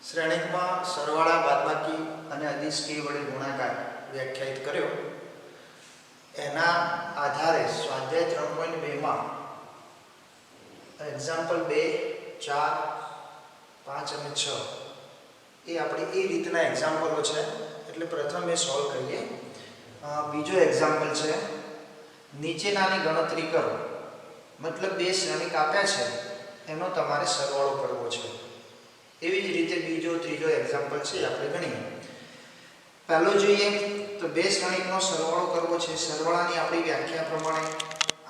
શ્રેણીકમાં સરવાળા બાદબાકી અને અદિશ કે વડે ગુણાકાર વ્યાખ્યાયિત કર્યો. એના આધારે સ્વાધ્યાય 3.2 માં એક્ઝામ્પલ 2, 4, 5 અને 6 એ આપણે એ રીતના એક્ઝામ્પલો છે. એટલે પ્રથમ એ સોલ્વ કરીએ. બીજો એક્ઝામ્પલ છે, નીચેનાની ગણતરી કરો. મતલબ બે શ્રેણીક આપ્યા છે, એનો તમારે સરવાળો કરવો છે. એવી જ રીતે બીજો ત્રીજો એક્ઝામ્પલ છે, આપણે ગણીએ. પહેલો જોઈએ તો બે શ્રેણીકનો સરવાળો કરવો છે. સરવાળાની આપણી વ્યાખ્યા પ્રમાણે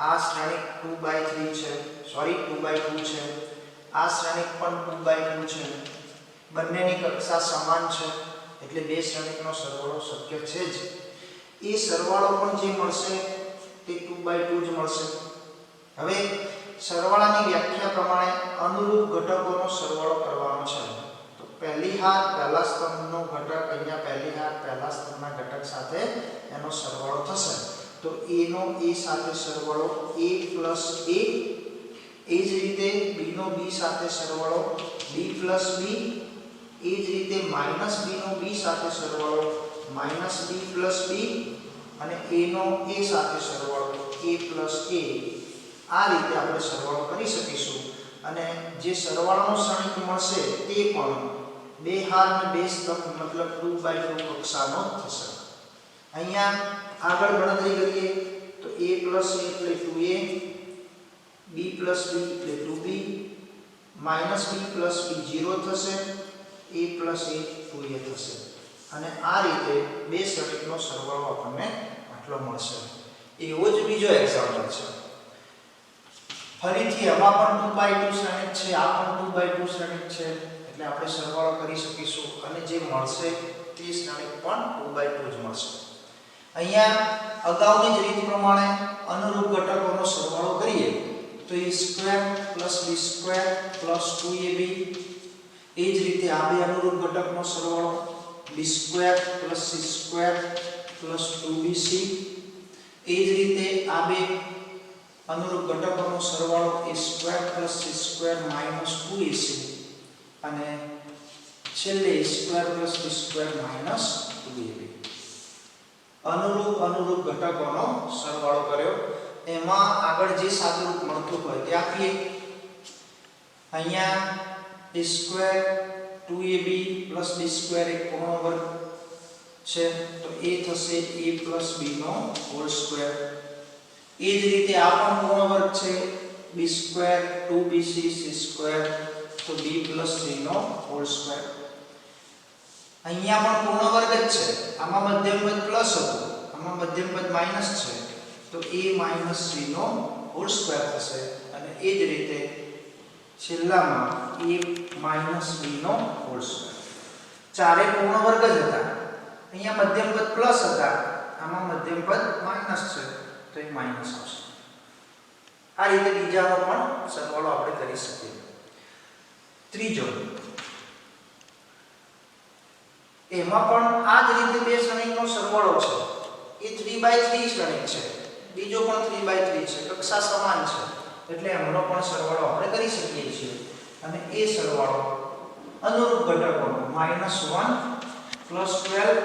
આ શ્રેણીક 2/3 છે, સોરી 2/2 છે. આ શ્રેણીક પણ 2/2 છે. બંનેની કક્ષા સમાન છે, એટલે બે શ્રેણીકનો સરવાળો શક્ય છે જ. એ સરવાળો પણ જે મળશે તે 2/2 જ મળશે. હવે સરવાળાની વ્યાખ્યા પ્રમાણે અનુરૂપ ઘટકોનો સરવાળો કરવાનો છે. તો પહેલી હાર પહેલા સ્તંભનો ઘટક અહીંયા પહેલી હાર પહેલા સ્તંભના ઘટક સાથે એનો સરવાળો થશે. તો a નો a સાથે સરવાળો a + a. એ જ રીતે b નો b સાથે સરવાળો b + b. એ જ રીતે -b નો b સાથે સરવાળો -b + b. અને a નો a સાથે સરવાળો a + a. આ રીતે આપણે સરવાળો કરી શકીશું. અને જે સરવાળાનો શ્રેણીક મળશે તે પણ બે હાર અને બે સ્તંભ મતલબ 2/2 કક્ષાનો થશે. અહીંયા આગળ ગણતરી કરીએ તો a + a એટલે 2a, b + b એટલે 2b, -b + b 0 થશે, a + a 2a થશે. અને આ રીતે બે શ્રેણીકનો સરવાળો આપણને આટલો મળશે. એવો જ બીજો એક્ઝામ્પલ છે. ફરીથી આમાં પણ 2/2 શ્રેણીક છે, આ પણ 2/2 શ્રેણીક છે, એટલે આપણે સરવાળો કરી શકીશું. અને જે મળશે તે શ્રેણીક પણ 2/2 જ મળશે. અહીંયા અગાઉની જ રીત પ્રમાણે અનુરૂપ ઘટકોનો સરવાળો કરીએ તો a² + b² + 2ab. એ જ રીતે આ બે અનુરૂપ ઘટકનો સરવાળો b² + c² + 2bc. એ જ રીતે આ બે અનુરૂપ ઘટકોનો સરવાળો a² + c² - 2ac. અને છેલ્લે a² + b² - 2ab. અનુરૂપ ઘટકોનો સરવાળો કર્યો. એમાં આગળ જે સાદુરૂપ મળતું હોય તે આપીએ. અહીંયા a² 2ab + b² એક પૂર્ણ વર્ગ છે, તો a થશે a + b નો હોલ સ્ક્વેર. એ જ રીતે આ પણ પૂર્ણ વર્ગ છે, b² 2bc c² તો b + c નો હોલ સ્ક્વેર. અહીંયા પણ પૂર્ણ વર્ગ જ છે. આમાં મધ્યમ પદ પ્લસ હતું, આમાં મધ્યમ પદ માઈનસ છે, તો a - c નો હોલ સ્ક્વેર થશે. અને એ જ રીતે છેલ્લામાં a - b નો હોલ સ્ક્વેર. ચારે પૂર્ણ વર્ગ જ હતા. અહીંયા મધ્યમ પદ પ્લસ હતા, આમાં મધ્યમ પદ માઈનસ છે, તો એ માઈનસ આવશે. આ રીતે બીજાનો પણ સરવાળો આપણે કરી શકીએ. ત્રીજો, એમાં પણ આ જ રીતે બે શ્રેણીકનો સરવાળો છે. એ 3/3 શ્રેણીક છે, બીજો પણ 3/3 છે, કક્ષા સમાન છે, એટલે એમનો પણ સરવાળો આપણે કરી શકીએ છીએ. અને એ સરવાળો અનુરૂપ ઘટકોનો -1 + 12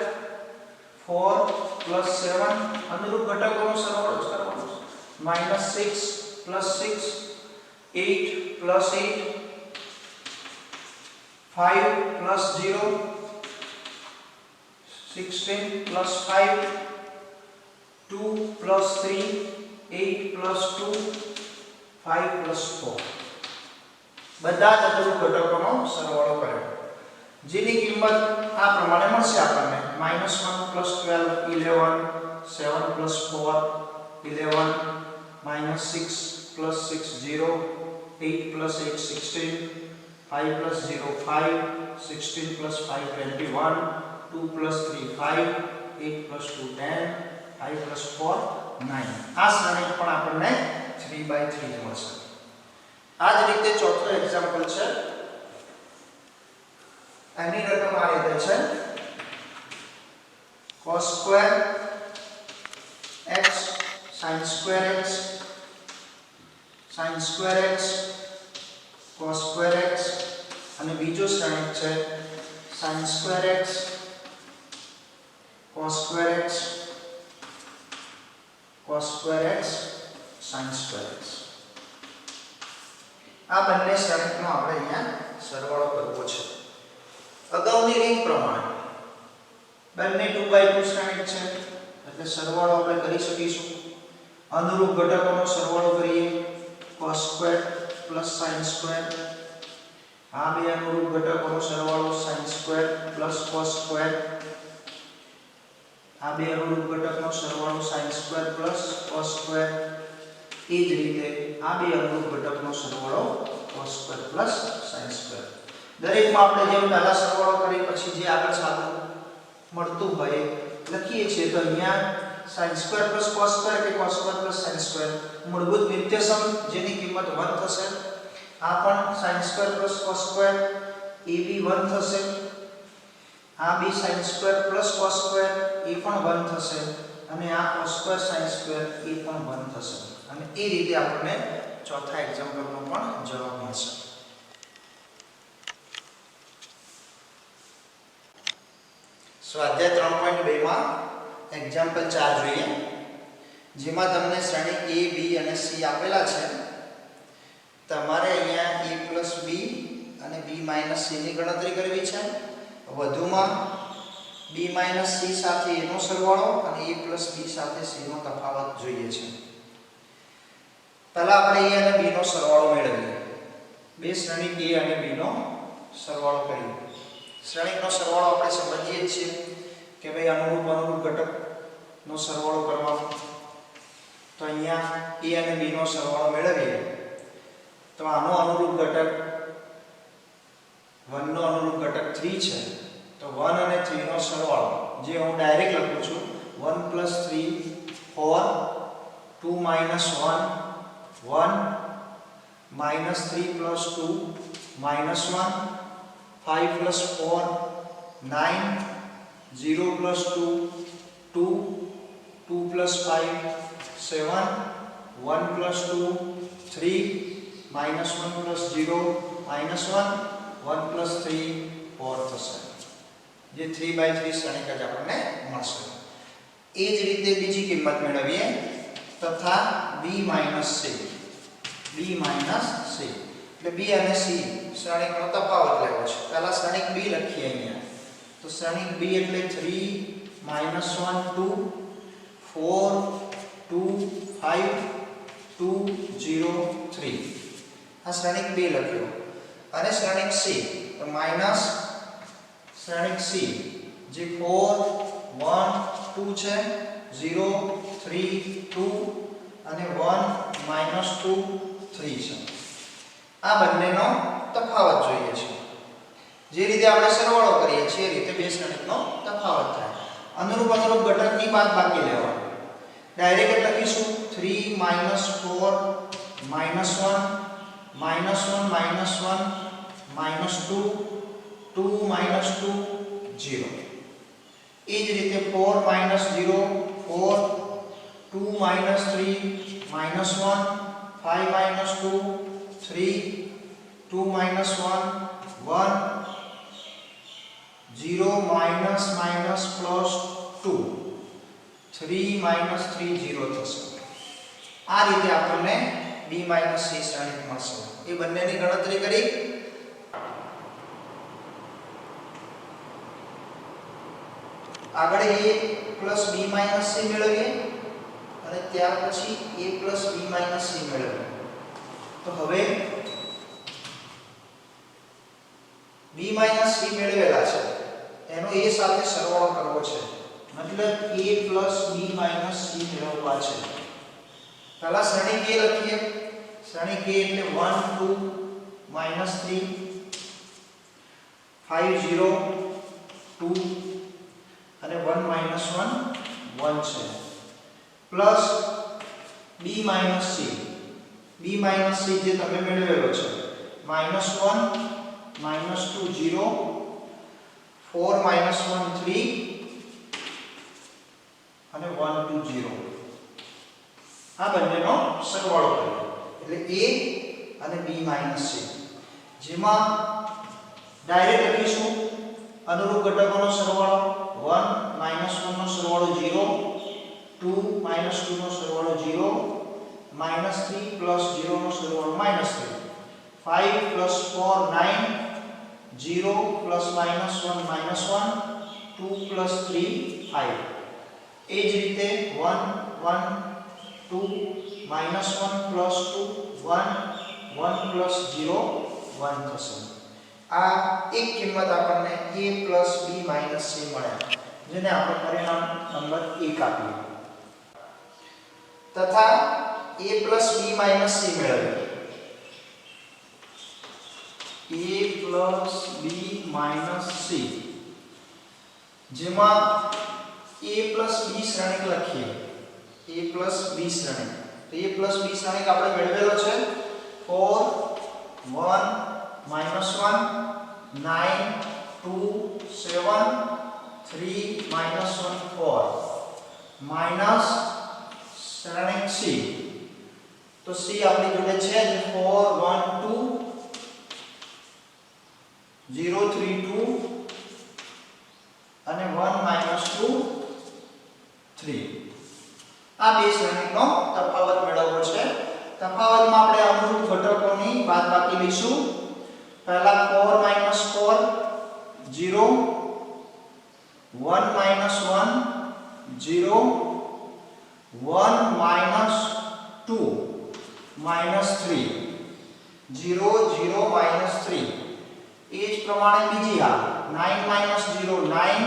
4 + 7 અનુરૂપ ઘટકોનો સરવાળો કરવાનો છે. -6 + 6 8 + 8 5 + 0 16 + 5 2 + 3 8 + 2 5 + 4. બધા જ અનુરૂપ ઘટકોનો સરવાળો કર્યો, જેની કિંમત આ પ્રમાણે મળશે આપણને. -1 + 12 11 7 + 4 11 -6 + 6 0 8 + 8 16 5 + 0 5 16 + 5 21 2 + 3 5 8 + 2 10 5 + 4 9. આ શ્રેણીક પણ આપણને 3/3 મળશે. આ જ રીતે ચોથો એક્ઝામ્પલ છે. એની રકમ આ રીતે છે, cos² x sin² x sin² x cos² x. અને બીજો શ્રેણીક છે sin square x cos square x cos square x sin square x. આ બંને શ્રેણીનો આપણે અહીંયા સરવાળો કરવો છે. અગાઉની રીત પ્રમાણે બંને 2/2 શ્રેણી છે એટલે સરવાળો આપણે કરી શકીશું. અનુરૂપ ઘટકોનો સરવાળો કરીએ cos square plus sin square. આ બે અનુરૂપ ઘટકોનો સરવાળો sin square plus cos square. આ બે અનુરૂપ ઘટકનો સરવાળો sin square plus cos square. એ જ રીતે આ બે અનુરૂપ ઘટકનો સરવાળો cos square plus sin square. દરેકમાં આપણે જેમ પહેલા સરવાળો કરી પછી જે આગળ સાદું મળતું હોય લખીએ છીએ તો અહીંયા sin square plus cos square કે cos square plus sin square મૂળભૂત નિત્યસમ જેની કિંમત 1 થશે. આ પણ sin square plus cos square એ બી 1 થશે. આ બી sin square plus cos square એ પણ 1 થશે અને આ cos square sin square એ પણ 1 થશે. અને એ રીતે આપણને ચોથા એક્ઝામ્પલનો પણ જવાબ મળશે. સ્વાધ્યાય 3.2 માં એક્ઝામ્પલ 4 જોઈએ જેમાં તમને શ્રેણી a b અને c આપેલા છે. તમારે અહીંયા a + b અને b - c ની ગણતરી કરવી છે. વધુમાં b - c સાથે a નો સરવાળો અને a + b સાથે c નો તફાવત જોઈએ છે. પહેલા આપણે a અને b નો સરવાળો મેળવીએ. બે શ્રેણી a અને b નો સરવાળો કરીએ. શ્રેણીનો સરવાળો આપણે સમજીએ છીએ કે ભાઈ અનુરૂપ ઘટકનો સરવાળો કરવાનો. તો અહીંયા a અને b નો સરવાળો મેળવીએ તો આનો અનુરૂપ ઘટક 1 નો અનુરૂપ ઘટક 3 છે. તો 1 અને 3 નો સરવાળો જે હું ડાયરેક્ટ લખું છું 1 + 3 4 2 - 1 1 -3 + 2 -1 5 + 4 9 0 + 2 2 2 + 5 7 1 + 2 3 -1 + 0 -1 1 + 3 4 થશે. જે 3/3 શ્રેણિક જ આપણને મળશે. એ જ રીતે બીજી કિંમત મેળવીએ તથા b - c. b - c એટલે b અને c શ્રેણિકનો તફાવત લેવો છે. પહેલા શ્રેણિક b લખીએ અહીંયા. તો શ્રેણિક b એટલે 3 - 1 2 4 2 5 2 0 3. આ શ્રેણિક b લખ્યો. અને શ્રેણિક c તો માઈનસ શ્રેણિક c જે 4 1 2 છે 0 3 2 અને 1 -2 3 છે. આ બંનેનો તફાવત જોઈએ છે. જે રીતે આપણે સરવાળો કરીએ છીએ એ રીતે બે શ્રેણીનો તફાવત થાય. અનુરૂપ ઘટકની બાદબાકી લેવાની. ડાયરેક્ટ લખીશું 3 - 4 -1 -1 -1 -2 2 -2 0. એ જ રીતે 4 - 0 4 2 - 3 -1 5 -2 3 2 - 1 1 0 -2 3 -3 0 થશે. આ રીતે આપણને b - c શ્રેણી મળશે. એ બંનેની ગણતરી કરી આગળ a + b - c મેળવીએ અને ત્યાર પછી a + b - c મેળવીએ. તો હવે b - c મેળવેલા છે એનો a સાથે સરવાળો કરવો છે. મતલબ a + b - c મેળવવા છે. પહેલા શ્રેણી a લખીએ. શ્રેણી a એટલે 1 2 -3 5 0 2 અને 1 - 1 છે. Plus b - c. b - c જે તમે મેળવેલો છે -1 -2 0 4 - 1 3 અને 1 2 0. આ બંનેનો સરવાળો કર્યો એટલે a અને b - c. જેમાં ડાયરેક્ટ લખીશું અનુરૂપ ઘટકોનો સરવાળો 1 -1 નો સરવાળો 0, 2 -2 નો સરવાળો 0, -3 + 0 નો સરવાળો -3, 5 + 4 9, 0 + -1 -1, 2 + 3 5. એ જ રીતે 1 1 2 -1 + 2 1 1 + 0 1 થશે. આ એક કિંમત આપણને a + b - c મળ્યા, જેને આપણે પરિણામ નંબર 1 આપીએ. તથા a + b - c મેળવીએ. a + b - c, જેમાં a + b શ્રેણિક લખીએ. a + b શ્રેણિક, તો a + b શ્રેણિક આપણે મેળવેલો છે 4 1 -1 9 2 7 3 -1 4 માઈનસ શ્રેણિક c, તો c આપણી જોડે છે 4 1 2 0 3 2 અને 1 -2 3. આ બે શ્રેણિકનો તફાવત મેળવવો છે. તફાવતમાં આપણે અનુરૂપ ઘટકોની બાદબાકી લઈશું. પહેલા 4 - 4 0, 1 -1 0, 1 -2 -3, 0 0 -3. એ જ પ્રમાણે બીજી હાર 9 - 0 9,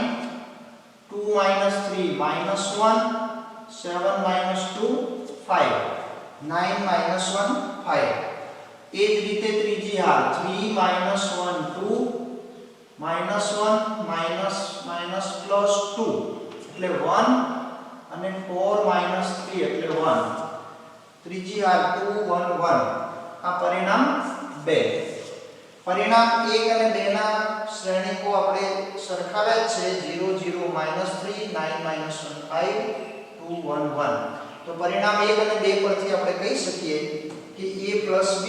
2 - 3 -1, 7 -2 5, 9 -1 5. એ જ રીતે ત્રીજી હાર 3 - 1 2, -1 +2 એટલે 1 અને 4 - 3 એટલે 1. ત્રીજી હાર 2 1 1. આ પરિણામ 2. પરિણામ 1 અને 2 ના શ્રેણિકો આપણે સરખાવ્યા છે 0 0 -3 9 -1 5 2 1 1. તો પરિણામ 1 અને 2 પરથી આપણે કહી શકીએ કે a + b,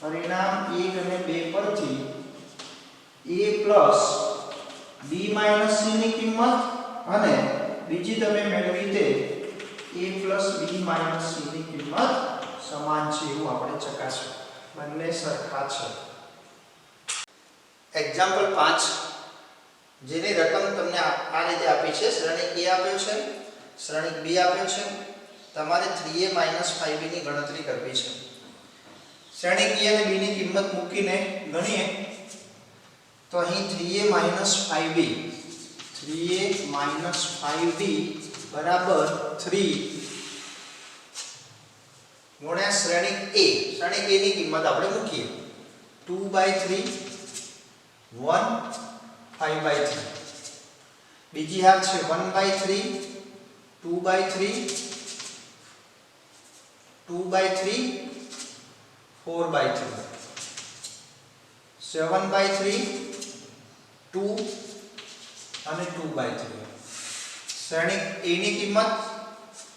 પરિણામ 1 અને 2 પરથી a + b - c ની કિંમત અને બીજી તમે મેળવી તે a + b - c ની કિંમત સમાન છે એવું આપણે ચકાસ્યું. બંને સરખા છે. એક્ઝામ્પલ 5, જેની રકમ તમને આ રીતે આપી છે. શ્રેણિક a આપ્યો છે, શ્રેણિક b આપ્યો છે. તમારે 3a - 5b ની ગણતરી કરવી છે. શ્રેણિક a અને b ની કિંમત મૂકીને ગણીએ તો અહીં 3a - 5b 3 ગુણ્યા શ્રેણિક a. શ્રેણિક a ની કિંમત આપણે મૂકીએ 2/3 1 5/3. બીજી હાર છે 1/3 2/3 2/3 4/3 7/3 2 અને 2/3. શ્રેણિક a ની કિંમત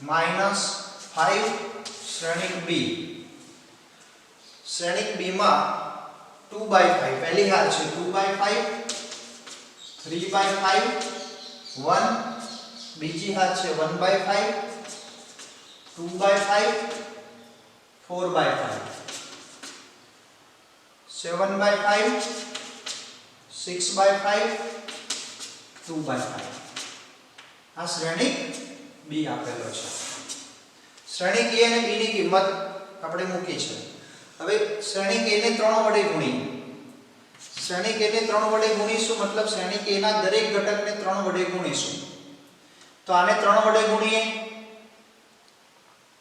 -5 શ્રેણિક b. શ્રેણિક b માં 2/5 પહેલી હાર છે 2/5 3/5 1. બીજી હાર છે 1/5 2/5 4/5 7/5 6/5 2/5. આ શ્રેણિક b આપેલો છે. શ્રેણિક a અને b ની કિંમત આપણે મૂકી છે. હવે શ્રેણિક a ને 3 વડે ગુણીએ. શ્રેણિક a ને 3 વડે ગુણીશું, મતલબ શ્રેણિક a ના દરેક ઘટકને 3 વડે ગુણીશું. તો આને 3 વડે ગુણીએ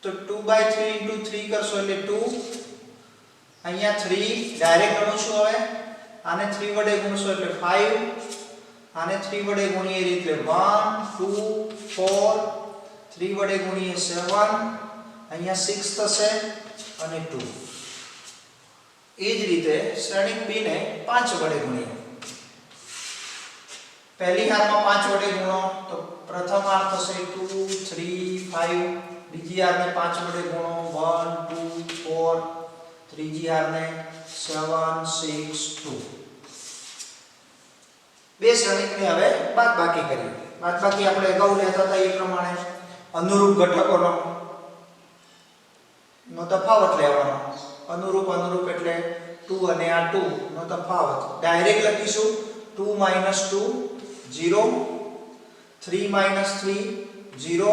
તો 2/3 * 3 કરશો એટલે 2. અહીંયા 3 ડાયરેક્ટ ગણું છું. હવે આને 3 વડે ગુણશો એટલે 5. આને 3 વડે ગુણીએ એટલે 1 2 4. 3 વડે ગુણીએ 7. અહીંયા 6 થશે અને 2. એ જ રીતે શ્રેણિક b ને 5 વડે ગુણીએ. પહેલી હારમાં 5 વડે ગુણો તો પ્રથમ હાર થશે 2 3 5. બીજી હારને 5 વડે ગુણો 1 2 4. ત્રીજી હારને 7 6 2. બે શ્રેણિકને હવે બાદબાકી કરીએ. બાદબાકી આપણે અગાઉ લેતા હતા એ પ્રમાણે અનુરૂપ ઘટકોનો તફાવત લેવાનો. અનુરૂપ એટલે 2 અને આ 2 નો તફાવત ડાયરેક્ટ લખીશું. 2 - 2 0, 3 - 3 0,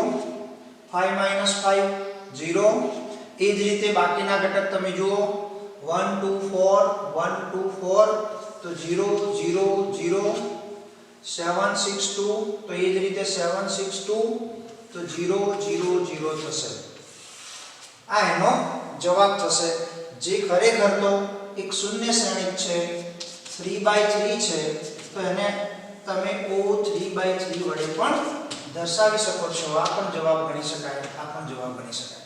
5 - 5 0. એ જ રીતે બાકીના ઘટક તમે જુઓ 1 2 4 1 2 4 તો 0 0 0, 7 6 2 તો એ જ રીતે 7 6 2 તો 0 0 0 થશે. આ એનો જવાબ થશે, જે ખરેખર તો એક શૂન્ય શ્રેણિક છે, 3/3 છે. તો એને તમે O3/3 વડે પણ દર્શાવી શકો છો. આ પણ જવાબ ગણી શકાય.